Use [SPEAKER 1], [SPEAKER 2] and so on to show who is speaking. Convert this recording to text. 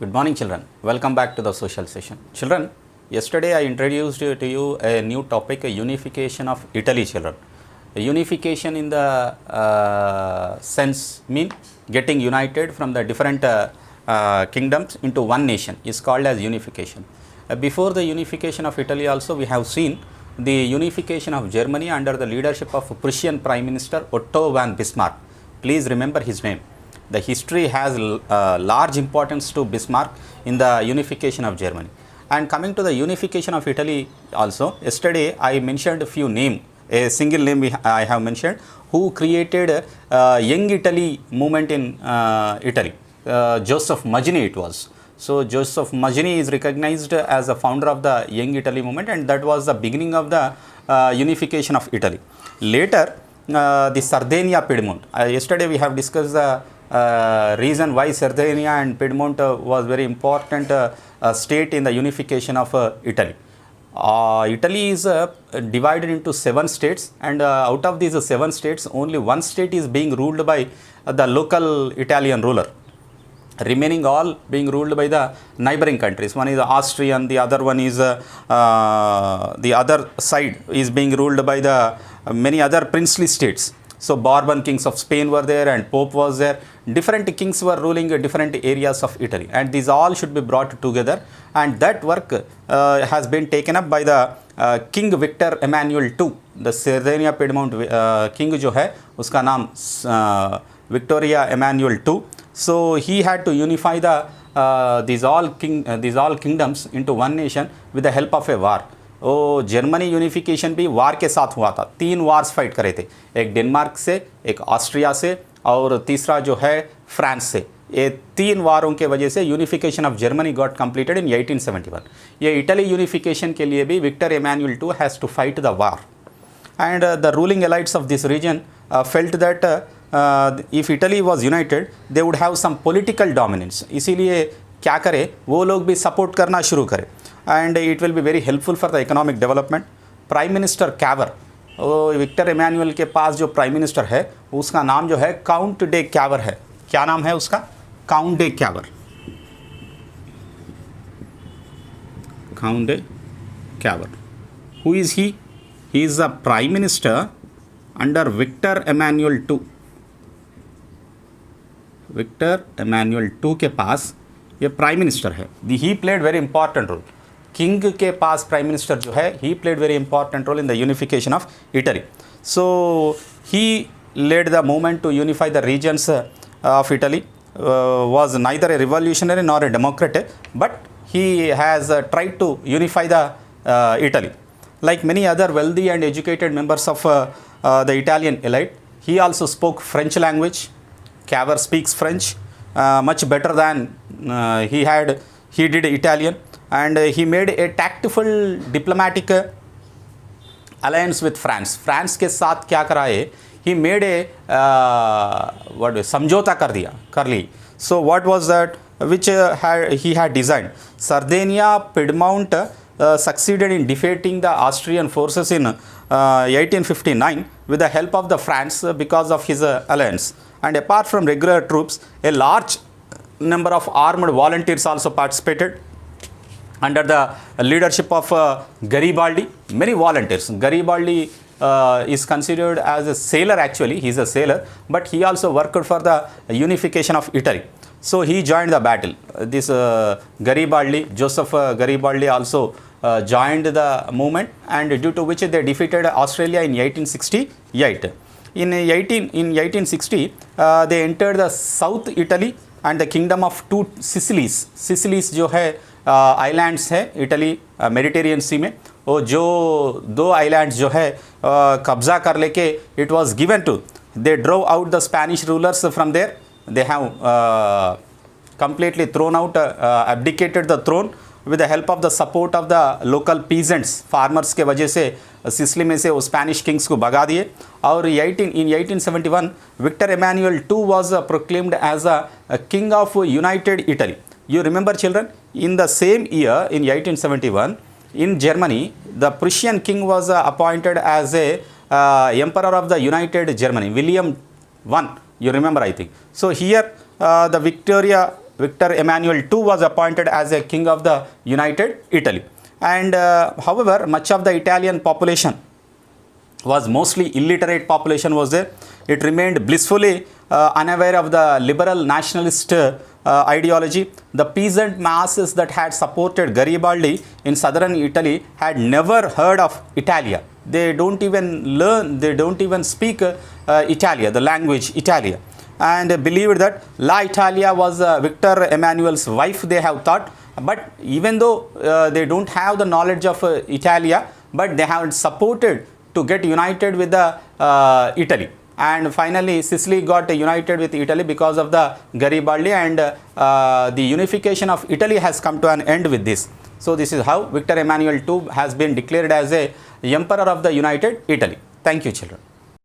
[SPEAKER 1] Good morning, children. Welcome back to the social session. Children, yesterday I introduced to you a new topic, a unification of Italy, children. A unification in the sense mean getting united from the different kingdoms into one nation is called as unification. Before the unification of Italy also we have seen the unification of Germany under the leadership of Prussian Prime Minister Otto von Bismarck. Please remember his name. The history has large importance to Bismarck in the unification of Germany. And coming to the unification of Italy also, yesterday I mentioned a few names, a single name I have mentioned, who created Young Italy movement in Italy. Joseph Mazzini it was. So Joseph Mazzini is recognized as a founder of the Young Italy movement, and that was the beginning of the unification of Italy. Later, the Sardinia Piedmont. Yesterday we have discussed the reason why Sardinia and Piedmont was very important state in the unification of Italy. Italy is divided into 7 states, and out of these 7 states, only one state is being ruled by the local Italian ruler. Remaining all being ruled by the neighboring countries. One is Austrian, the other one is the other side is being ruled by the many other princely states. So Bourbon kings of Spain were there and Pope was there. Different kings were ruling different areas of Italy, and these all should be brought together, and that work has been taken up by the King Victor Emmanuel II. The Sardinia Piedmont king जो है उसका नाम Victoria Emmanuel II. So he had to unify the these all kingdoms into one nation with the help of a war. ओ Germany unification भी war के साथ हुआ था. 3 वार्स फाइट करे थे, एक डेनमार्क से, एक ऑस्ट्रिया से और तीसरा जो है फ्रांस से. ये 3 वारों के वजह से unification of Germany got completed in 1871. ये इटली यूनिफिकेशन के लिए भी Victor Emmanuel II has to fight the war, and the ruling elites of this region felt that if Italy was united they would have some political dominance. इसीलिए क्या करे, वो लोग भी सपोर्ट करना शुरू करें, and it will be very helpful for the economic development. Prime Minister Cavour, Victor Emmanuel के पास जो प्राइम मिनिस्टर है उसका नाम जो है काउंट डे कैवर है. क्या नाम है उसका? Count day Cavour. Count day Cavour. Who is he? He is the prime minister under Victor Emmanuel II. Victor Emmanuel II के पास ये प्राइम मिनिस्टर है. He played very important role. King के पास प्राइम मिनिस्टर जो है, he played very important role in the unification of Italy. So he led the movement to unify the regions of Italy. was neither a revolutionary nor a democrat, but he has tried to unify the Italy. Like many other wealthy and educated members of the Italian elite, he also spoke French language. Cavour speaks French much better than he did Italian, and he made a tactful diplomatic alliance with France. France के साथ क्या करा है, he made a समझौता कर ली. So what was that which he had designed? Sardinia Piedmont succeeded in defeating the Austrian forces in 1859 with the help of the France because of his alliance. And apart from regular troops, a large number of armed volunteers also participated under the leadership of Garibaldi. Many volunteers. Garibaldi is considered as a sailor. Actually, he is a sailor, but he also worked for the unification of Italy. So he joined the battle. This Garibaldi, Joseph Garibaldi also joined the movement, and due to which they defeated Australia in 1868. In 1860, they entered the South Italy and the kingdom of 2 Sicilies. Sicilies जो है islands है Italy Mediterranean सी में, और जो 2 islands जो है कब्जा कर लेके it was given to, they drove out the Spanish rulers from there. They have completely thrown out, abdicated the throne with the help of the support of the local peasants, farmers के वजह से Sicily में से वो Spanish Kings को भगा दिए. और in 1871 Victor Emmanuel II was proclaimed as a king of united Italy. You remember, children, in the same year in 1871 in Germany the Prussian king was appointed as a emperor of the united Germany, William I. You remember, I think. So here the Victor Emmanuel II was appointed as a king of the United Italy. And however, much of the Italian population was mostly illiterate population was there. It remained blissfully unaware of the liberal nationalist ideology. The peasant masses that had supported Garibaldi in southern Italy had never heard of Italia. They don't even learn, they don't even speak Italia, the language Italia, and believed that La Italia was Victor Emmanuel's wife, they have thought. But even though they don't have the knowledge of Italia, but they have supported to get united with the Italy. And finally, Sicily got united with Italy because of the Garibaldi, and the unification of Italy has come to an end with this. So this is how Victor Emmanuel II has been declared as a Emperor of the United Italy. Thank you, children.